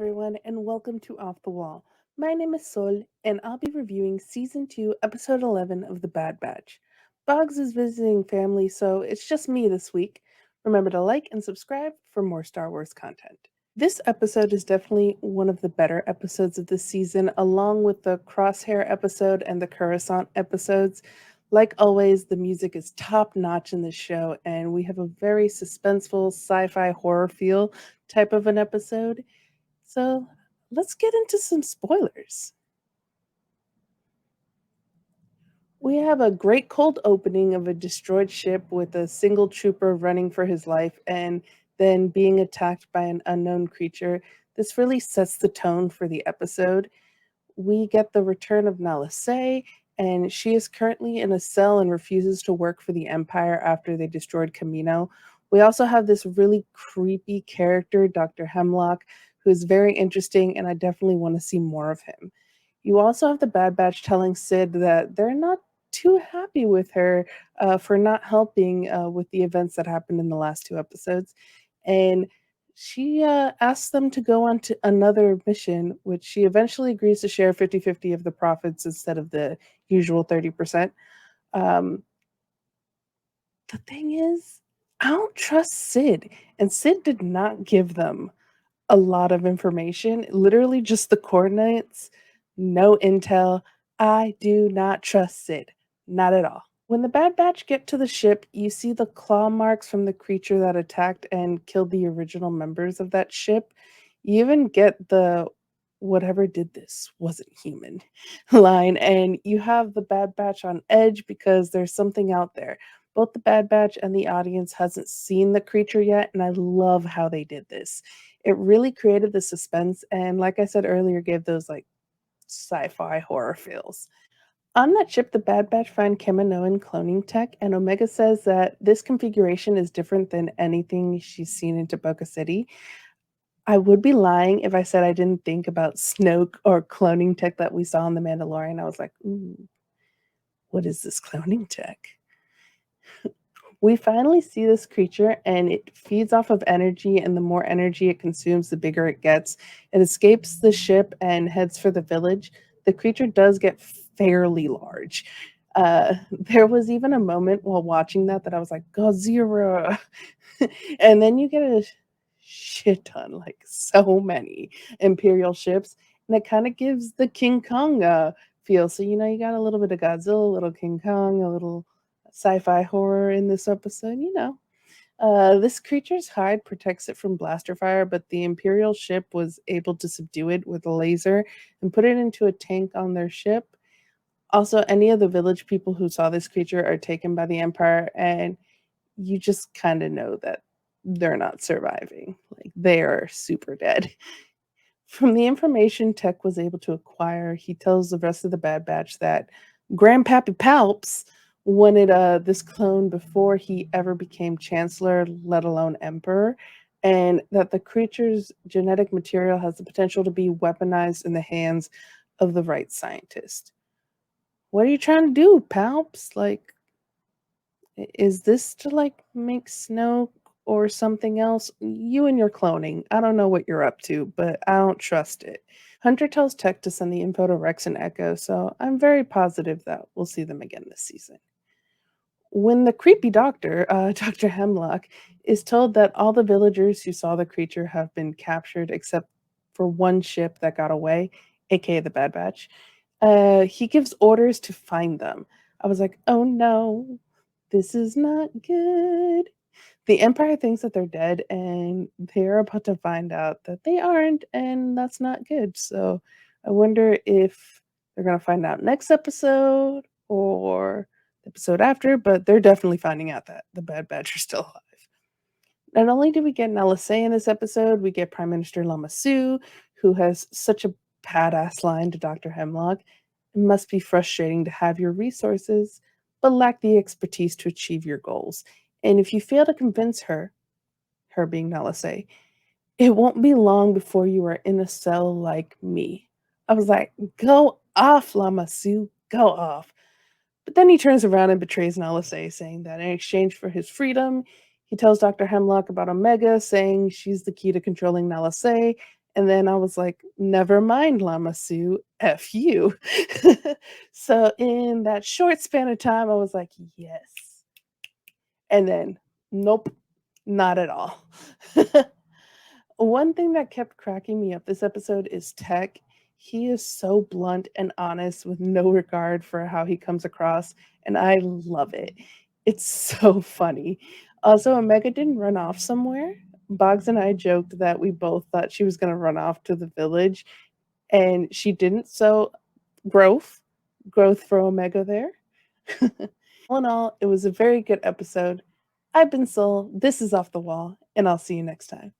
everyone, and welcome to Off the Wall. My name is Sol, and I'll be reviewing Season 2, Episode 11 of The Bad Batch. Bogz is visiting family, so it's just me this week. Remember to like and subscribe for more Star Wars content. This episode is definitely one of the better episodes of this season, along with the Crosshair episode and the Coruscant episodes. Like always, the music is top notch in this show, and we have a very suspenseful sci fi horror feel type of an episode. So let's get into some spoilers. We have a great cold opening of a destroyed ship with a single trooper running for his life and then being attacked by an unknown creature. This really sets the tone for the episode. We get the return of Nala Se, and she is currently in a cell and refuses to work for the Empire after they destroyed Camino. We also have this really creepy character, Dr. Hemlock, who is very interesting, and I definitely want to see more of him. You also have the Bad Batch telling Sid that they're not too happy with her for not helping with the events that happened in the last two episodes. And she asks them to go on to another mission, which she eventually agrees to share 50-50 of the profits instead of the usual 30%. Um, the thing is, I don't trust Sid, and Sid did not give them a lot of information, literally just the coordinates, no intel. I do not trust Sid, not at all. When the Bad Batch get to the ship, you see the claw marks from the creature that attacked and killed the original members of that ship. You even get the whatever did this wasn't human line, and you have the Bad Batch on edge because there's something out there. Both the Bad Batch and the audience hasn't seen the creature yet, and I love how they did this. It really created the suspense, and like I said earlier, gave those like sci-fi horror feels. On that ship, the Bad Batch find Kaminoan cloning tech, and Omega says that this configuration is different than anything she's seen in Tobocca City. I would be lying if I said I didn't think about Snoke or cloning tech that we saw in The Mandalorian. I was like, ooh, what is this cloning tech? We finally see this creature, and it feeds off of energy, and the more energy it consumes, the bigger it gets. It escapes the ship and heads for the village. The creature does get fairly large. There was even a moment while watching that I was like, Godzilla. And then you get a shit ton, like so many Imperial ships, and it kind of gives the King Kong feel. So, you got a little bit of Godzilla, a little King Kong, a little sci-fi horror in this episode. This creature's hide protects it from blaster fire, but the Imperial ship was able to subdue it with a laser and put it into a tank on their ship. Also, any of the village people who saw this creature are taken by the Empire, and you just kind of know that they're not surviving. Like, they are super dead. From the information Tech was able to acquire, he tells the rest of the Bad Batch that Grandpappy Palps wanted this clone before he ever became Chancellor, let alone Emperor, and that the creature's genetic material has the potential to be weaponized in the hands of the right scientist. What are you trying to do, Palps? Like, is this to like make Snoke or something else? You and your cloning. I don't know what you're up to, but I don't trust it. Hunter tells Tech to send the info to Rex and Echo, so I'm very positive that we'll see them again this season. When the creepy doctor, Dr. Hemlock, is told that all the villagers who saw the creature have been captured except for one ship that got away, aka the Bad Batch, he gives orders to find them. I was like, oh no, this is not good. The Empire thinks that they're dead, and they're about to find out that they aren't, and that's not good. So I wonder if they're going to find out next episode or the episode after, but they're definitely finding out that the Bad Batch are still alive. Not only do we get an LSA in this episode, we get Prime Minister Lama Su, who has such a badass line to Dr. Hemlock. It must be frustrating to have your resources, but lack the expertise to achieve your goals. And if you fail to convince her, her being Nala Se, it won't be long before you are in a cell like me. I was like, go off, Lama Su, go off. But then he turns around and betrays Nala Se, saying that in exchange for his freedom, he tells Dr. Hemlock about Omega, saying she's the key to controlling Nala Se, And then I was like, "Never mind, Llama Sue, F you." So in that short span of time, I was like, "Yes." And then, nope, not at all. One thing that kept cracking me up this episode is Tech. He is so blunt and honest with no regard for how he comes across, and I love it. It's so funny. Also, Omega didn't run off somewhere. Boggs and I joked that we both thought she was going to run off to the village, and she didn't. So, growth, growth for Omega there. All in all, it was a very good episode. I've been Soul. This is Off the Wall, and I'll see you next time.